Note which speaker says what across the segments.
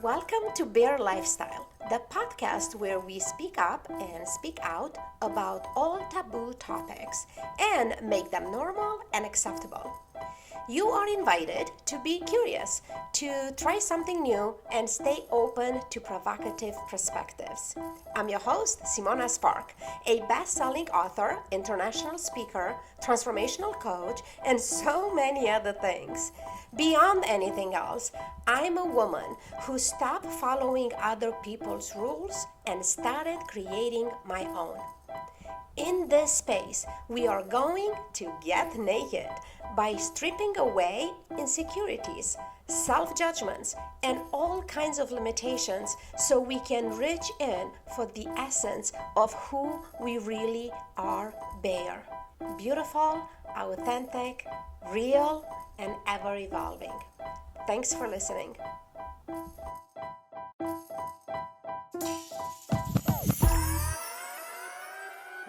Speaker 1: Welcome to Bear Lifestyle, the podcast where we speak up and speak out about all taboo topics and make them normal and acceptable. You are invited to be curious, to try something new, and stay open to provocative perspectives. I'm your host, Simona Spark, a best-selling author, international speaker, transformational coach, and so many other things. Beyond anything else, I'm a woman who stopped following other people's rules and started creating my own. In this space, we are going to get naked by stripping away insecurities, self-judgments, and all kinds of limitations so we can reach in for the essence of who we really are Bear. Beautiful, authentic, real, and ever evolving. Thanks for listening.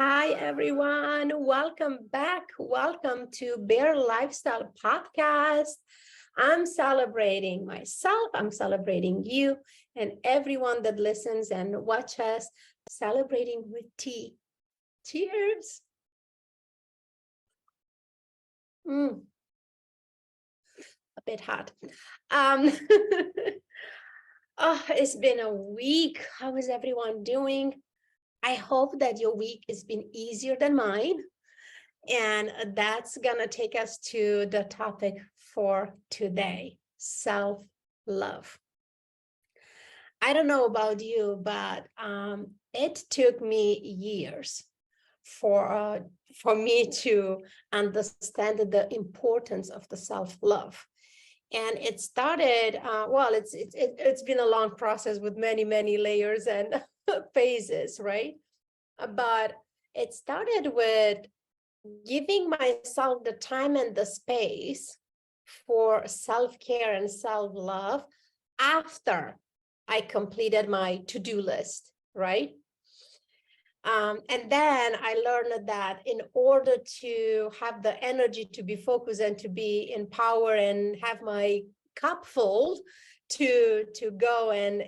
Speaker 1: Hi, everyone. Welcome back. Welcome to Bear Lifestyle Podcast. I'm celebrating myself. I'm celebrating you and everyone that listens and watches, celebrating with tea. Cheers. A bit hot. Oh, it's been a week. How is everyone doing? I hope that your week has been easier than mine. And that's gonna take us to the topic for today, self-love. I don't know about you, but it took me years for me to understand the importance of the self-love. And it started, it's been a long process with many layers and phases, right? But it started with giving myself the time and the space for self-care and self-love after I completed my to-do list, right? And then I learned that in order to have the energy to be focused and to be in power and have my cup full to go and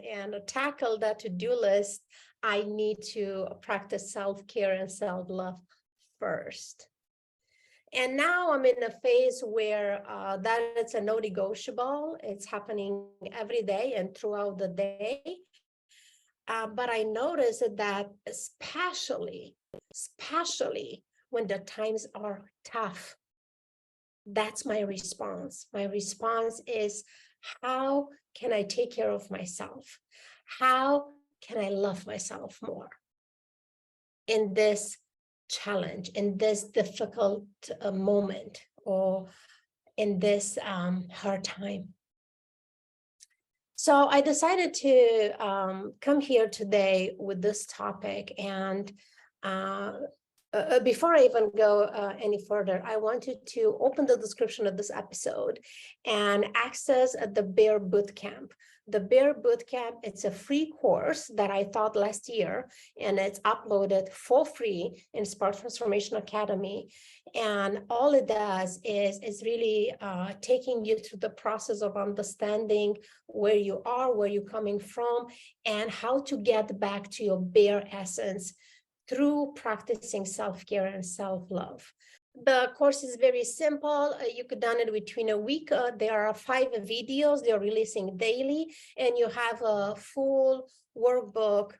Speaker 1: tackle that to-do list, I need to practice self-care and self-love first. And now I'm in a phase where that it's a no-negotiable. It's happening every day and throughout the day. But I noticed that especially when the times are tough, that's my response. My response is, how can I take care of myself? How can I love myself more in this challenge, in this difficult moment, or in this hard time? So I decided to come here today with this topic. And before I even go any further, I wanted to open the description of this episode and access the Bear Bootcamp. The Bear Bootcamp, it's a free course that I taught last year, and it's uploaded for free in Spark Transformation Academy. And all it does is really taking you through the process of understanding where you are, where you're coming from, and how to get back to your Bear essence through practicing self-care and self-love. The course is very simple. You could done it within a week. There are 5 videos they're releasing daily, and you have a full workbook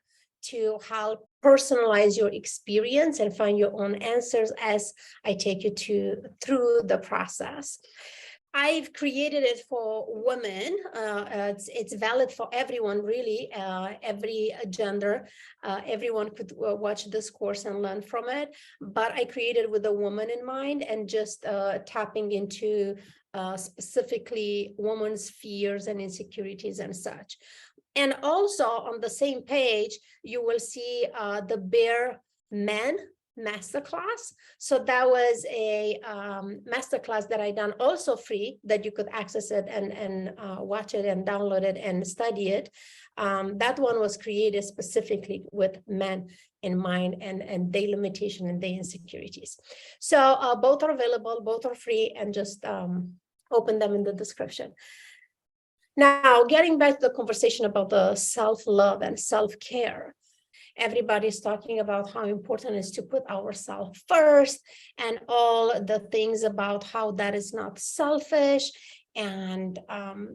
Speaker 1: to help personalize your experience and find your own answers as I take you through the process. I've created it for women. It's valid for everyone, really, every gender. Everyone could watch this course and learn from it. But I created with a woman in mind, and just tapping into specifically women's fears and insecurities and such. And also on the same page, you will see the Bear men masterclass. So that was a masterclass that I done also free, that you could access it and watch it and download it and study it. That one was created specifically with men in mind and their limitation and their insecurities. So both are available, both are free, and just open them in the description. Now, getting back to the conversation about the self-love and self-care. Everybody's talking about how important it is to put ourselves first and all the things about how that is not selfish and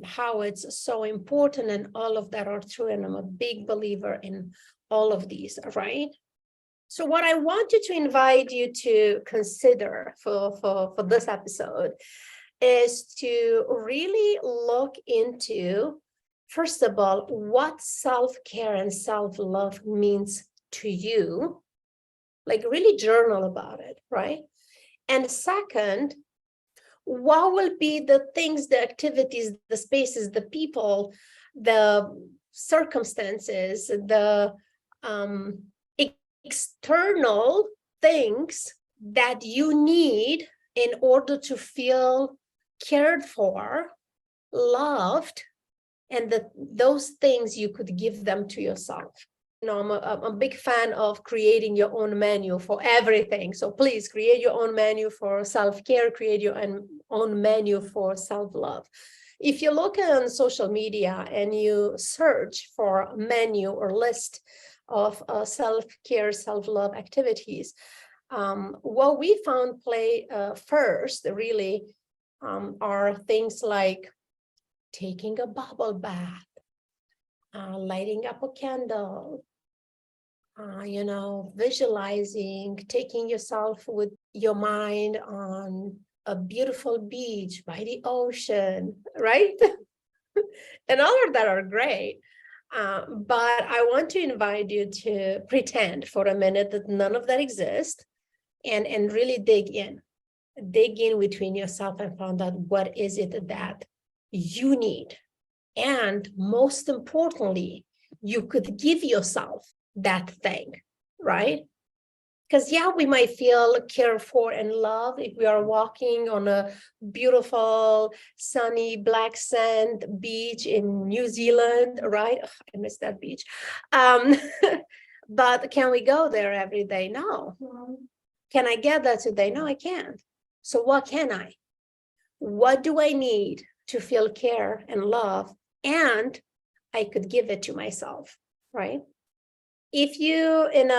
Speaker 1: how it's so important, and all of that are true. And I'm a big believer in all of these, right? So what I wanted to invite you to consider for this episode is to really look into, first of all, what self-care and self-love means to you. Like, really journal about it, right? And second, what will be the things, the activities, the spaces, the people, the circumstances, the external things that you need in order to feel cared for, loved, and those things you could give them to yourself. I'm a big fan of creating your own menu for everything. So please create your own menu for self-care, create your own menu for self-love. If you look on social media and you search for a menu or list of self-care, self-love activities, what we found play first really are things like taking a bubble bath, lighting up a candle, visualizing, taking yourself with your mind on a beautiful beach by the ocean, right? And all of that are great. But I want to invite you to pretend for a minute that none of that exists, and really dig in between yourself and find out what is it that you need. And most importantly, you could give yourself that thing, right? Because we might feel cared for and loved if we are walking on a beautiful, sunny, black sand beach in New Zealand, right? Oh, I miss that beach. But can we go there every day? No. Can I get that today? No, I can't. So what can I? What do I need to feel care and love? And I could give it to myself, right? If you in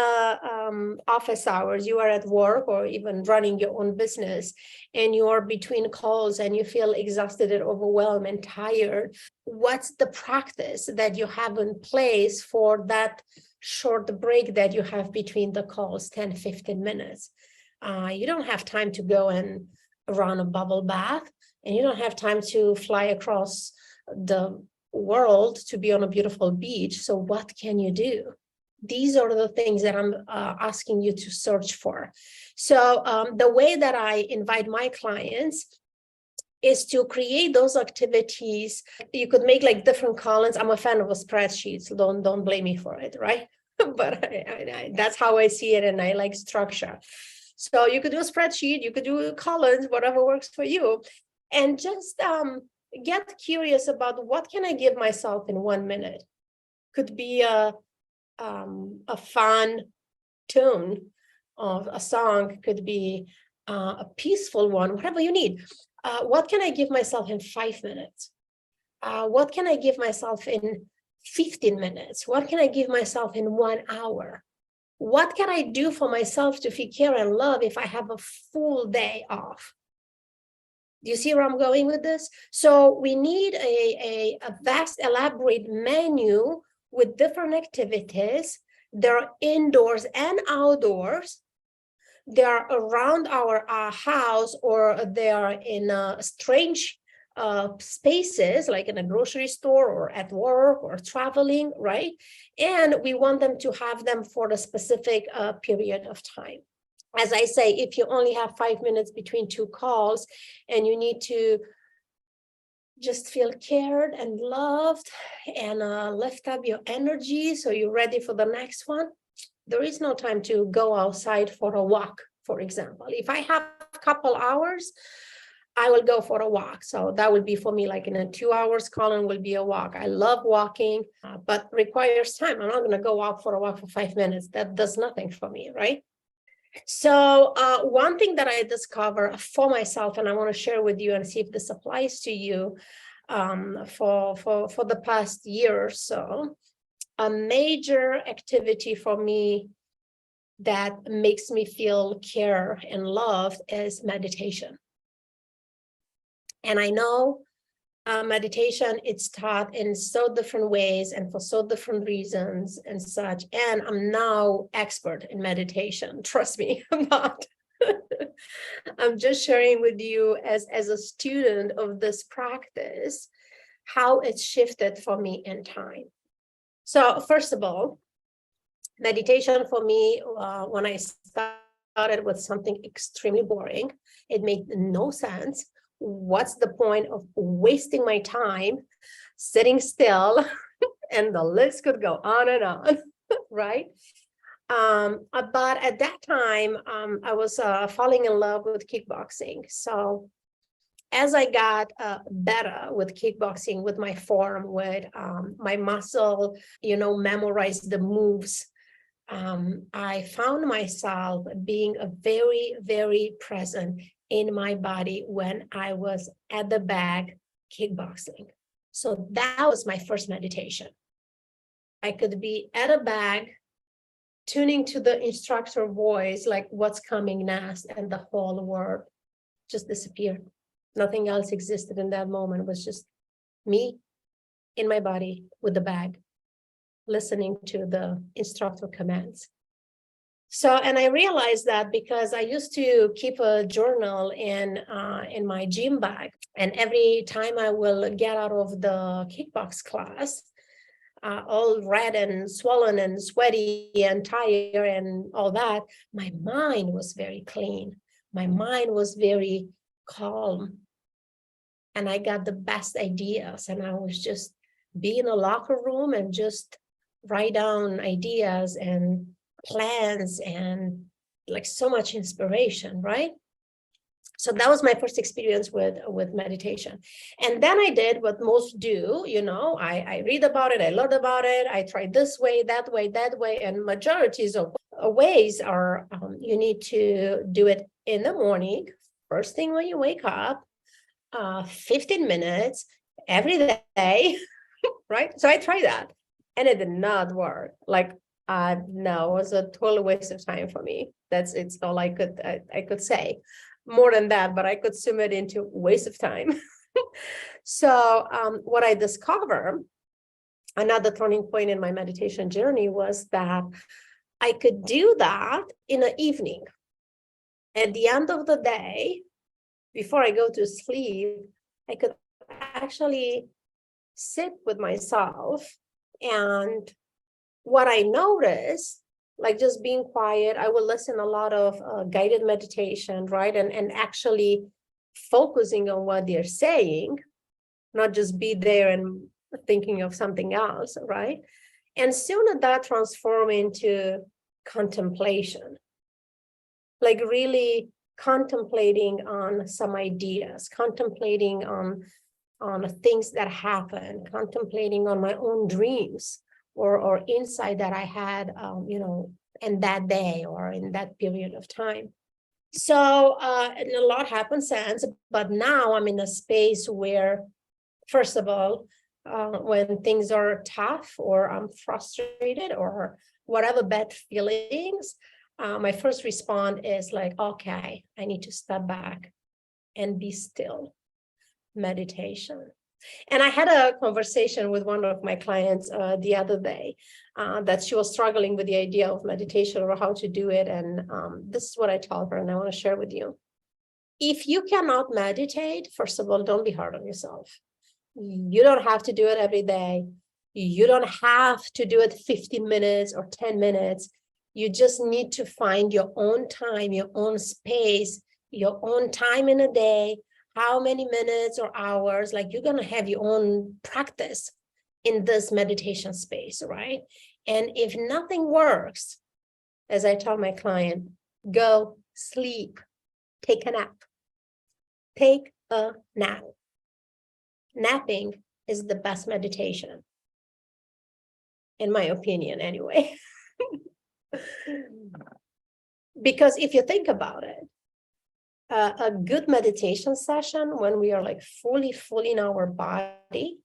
Speaker 1: office hours, you are at work or even running your own business, and you are between calls and you feel exhausted and overwhelmed and tired, what's the practice that you have in place for that short break that you have between the calls, 10, 15 minutes? You don't have time to go and run a bubble bath, and you don't have time to fly across the world to be on a beautiful beach. So what can you do? These are the things that I'm asking you to search for. So the way that I invite my clients is to create those activities. You could make like different columns. I'm a fan of a spreadsheet, so don't blame me for it, right? But that's how I see it, and I like structure. So you could do a spreadsheet, you could do columns, whatever works for you, and just get curious about what can I give myself in 1 minute. Could be a fun tune of a song, could be a peaceful one, whatever you need. What can I give myself in 5 minutes? What can I give myself in 15 minutes? What can I give myself in 1 hour? What can I do for myself to feel care and love if I have a full day off? Do you see where I'm going with this? So we need a vast, elaborate menu with different activities. They're indoors and outdoors. They're around our house, or they are in strange spaces, like in a grocery store or at work or traveling, right? And we want them to have them for a specific period of time. As I say, if you only have 5 minutes between 2 calls and you need to just feel cared and loved and lift up your energy so you're ready for the next one, There is no time to go outside for a walk, for example. If I have a couple hours, I will go for a walk. So that would be for me, like in a 2 hours column will be a walk. I love walking, but requires time. I'm not going to go out for a walk for 5 minutes. That does nothing for me, right? So one thing that I discover for myself, and I want to share with you and see if this applies to you, for the past year or so, a major activity for me that makes me feel care and loved is meditation. And I know meditation, it's taught in so different ways and for so different reasons and such. And I'm now expert in meditation. Trust me, I'm not. I'm just sharing with you as a student of this practice, how it's shifted for me in time. So first of all, meditation for me, when I started with something extremely boring, it made no sense. What's the point of wasting my time sitting still? And the list could go on and on, right? But at that time, I was falling in love with kickboxing. So as I got better with kickboxing, with my form, with my muscle, memorize the moves, I found myself being a very, very present in my body when I was at the bag kickboxing. So that was my first meditation. I could be at a bag, tuning to the instructor voice, like what's coming next, and the whole world just disappeared. Nothing else existed in that moment. It was just me in my body with the bag, listening to the instructor commands. So, and I realized that because I used to keep a journal in my gym bag, and every time I will get out of the kickbox class, all red and swollen and sweaty and tired and all that, my mind was very clean. My mind was very calm. And I got the best ideas, and I was just be in a locker room and just write down ideas and plans and like so much inspiration, right? So that was my first experience with meditation. And then I did what most do, I read about it, I learned about it, I tried this way, that way, and majorities of ways are you need to do it in the morning, first thing when you wake up, 15 minutes every day, right? So I tried that, and it did not work. Like, no, it was a total waste of time for me. It's all I could say. More than that, but I could sum it into waste of time. So what I discovered, another turning point in my meditation journey, was that I could do that in the evening. At the end of the day, before I go to sleep, I could actually sit with myself. And what I noticed, like just being quiet, I will listen a lot of guided meditation, right? And actually focusing on what they're saying, not just be there and thinking of something else, right? And soon that transformed into contemplation, like really contemplating on some ideas, contemplating on things that happen, contemplating on my own dreams or insight that I had, in that day or in that period of time. So a lot happened since, but now I'm in a space where, first of all, when things are tough or I'm frustrated or whatever bad feelings, my first response is like, okay, I need to step back and be still. Meditation. And I had a conversation with one of my clients the other day that she was struggling with the idea of meditation or how to do it. And this is what I told her, and I want to share with you. If you cannot meditate, first of all, don't be hard on yourself. You don't have to do it every day. You don't have to do it 15 minutes or 10 minutes. You just need to find your own time, your own space, your own time in a day. How many minutes or hours, like you're going to have your own practice in this meditation space, right? And if nothing works, as I tell my client, go sleep, take a nap. Take a nap. Napping is the best meditation, in my opinion, anyway. Because if you think about it, a good meditation session, when we are like fully in our body,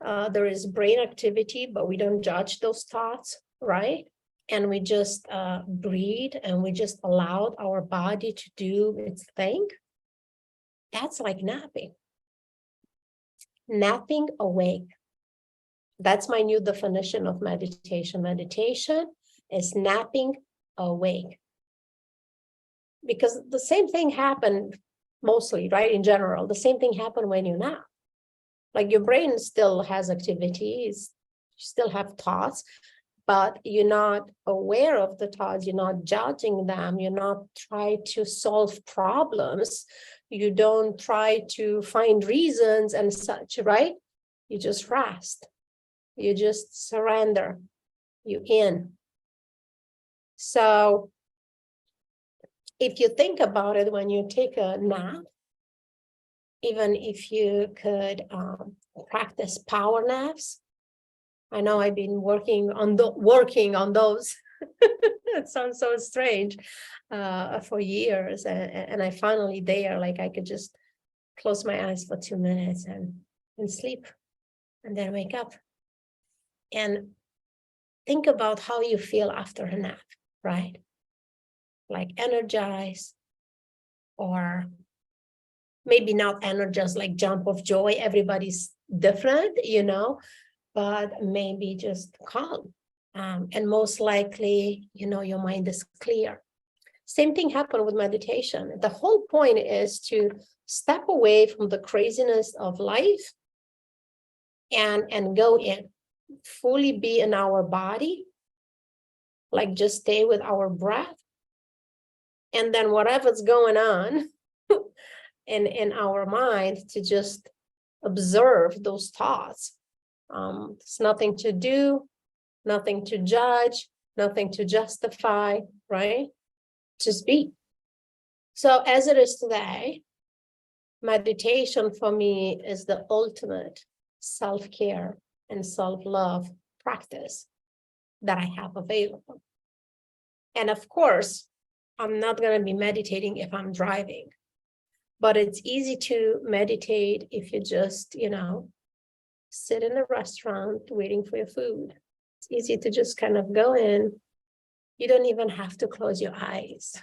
Speaker 1: there is brain activity, but we don't judge those thoughts, right? And we just breathe, and we just allowed our body to do its thing. That's like napping. Napping awake. That's my new definition of meditation. Meditation is napping awake. Because the same thing happened mostly, right? In general, the same thing happened when you nap. Like your brain still has activities, you still have thoughts, but you're not aware of the thoughts, you're not judging them, you're not trying to solve problems, you don't try to find reasons and such, right? You just rest, you just surrender, you in. So if you think about it, when you take a nap, even if you could practice power naps, I know I've been working on those. It sounds so strange, for years, and I finally there, like I could just close my eyes for 2 minutes and sleep, and then wake up and think about how you feel after a nap, right? Like energized, or maybe not energized, like jump of joy. Everybody's different, but maybe just calm. And most likely, your mind is clear. Same thing happened with meditation. The whole point is to step away from the craziness of life and go in, fully be in our body, like just stay with our breath. And then whatever's going on in our mind, to just observe those thoughts. It's nothing to do, nothing to judge, nothing to justify, right? Just be. So as it is today, meditation for me is the ultimate self-care and self-love practice that I have available. And of course, I'm not going to be meditating if I'm driving, but it's easy to meditate if you just, sit in a restaurant waiting for your food. It's easy to just kind of go in. You don't even have to close your eyes.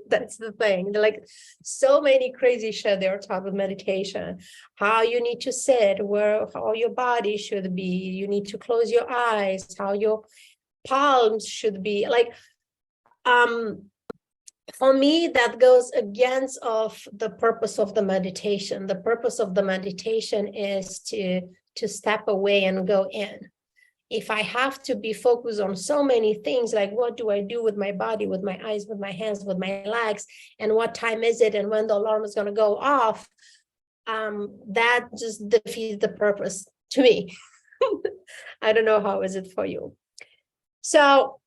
Speaker 1: That's the thing. Like so many crazy shit they're taught with meditation. How you need to sit, how your body should be. You need to close your eyes, how your palms should be. Like, for me, that goes against of the purpose of the meditation. The purpose of the meditation is to step away and go in. If I have to be focused on so many things, like what do I do with my body, with my eyes, with my hands, with my legs, and what time is it, and when the alarm is going to go off, that just defeats the purpose to me. I don't know how is it for you. So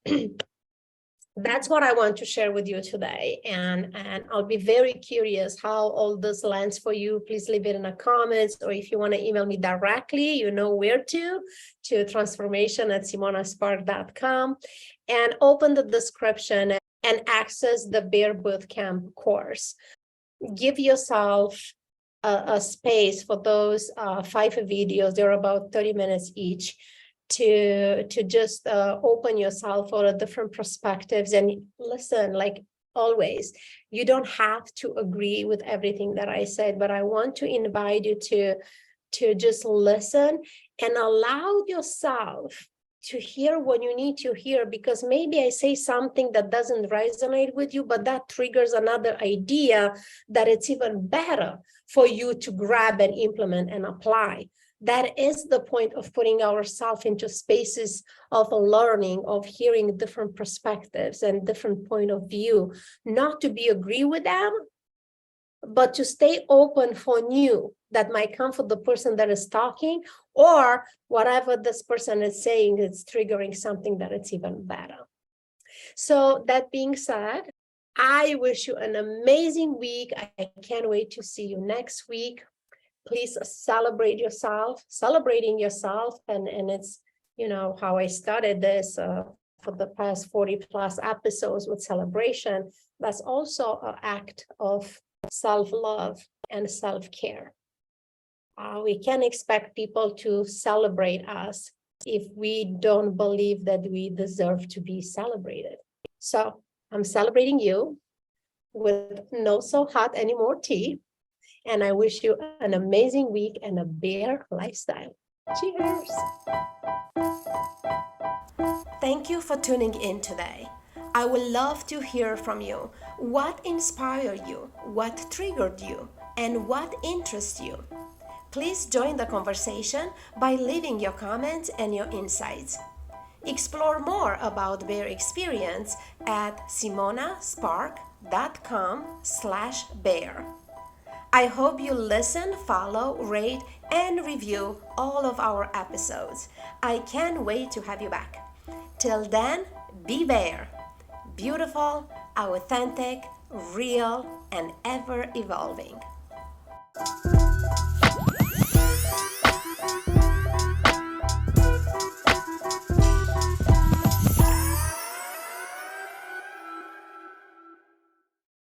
Speaker 1: that's what I want to share with you today. And I'll be very curious how all this lands for you. Please leave it in the comments, or if you want to email me directly, you know where to transformation@simonaspark.com, and open the description and access the Bear Bootcamp course. Give yourself a space for those 5 videos. They're about 30 minutes each, to just open yourself for different perspectives and listen. Like always, you don't have to agree with everything that I said, but I want to invite you to just listen and allow yourself to hear what you need to hear, because maybe I say something that doesn't resonate with you, but that triggers another idea that it's even better for you to grab and implement and apply. That is the point of putting ourselves into spaces of learning, of hearing different perspectives and different point of view, not to be agree with them, but to stay open for new that might come from the person that is talking, or whatever this person is saying is triggering something that it's even better. So that being said, I wish you an amazing week. I can't wait to see you next week. Please celebrate yourself, celebrating yourself. And it's, how I started this for the past 40 plus episodes with celebration. That's also an act of self-love and self-care. We can't expect people to celebrate us if we don't believe that we deserve to be celebrated. So I'm celebrating you with no so hot anymore tea. And I wish you an amazing week and a bear lifestyle. Cheers. Thank you for tuning in today. I would love to hear from you. What inspired you? What triggered you? And what interests you? Please join the conversation by leaving your comments and your insights. Explore more about Bear Experience at simonaspark.com/bear. I hope you listen, follow, rate, and review all of our episodes. I can't wait to have you back. Till then, be Bear. Beautiful, authentic, real, and ever evolving.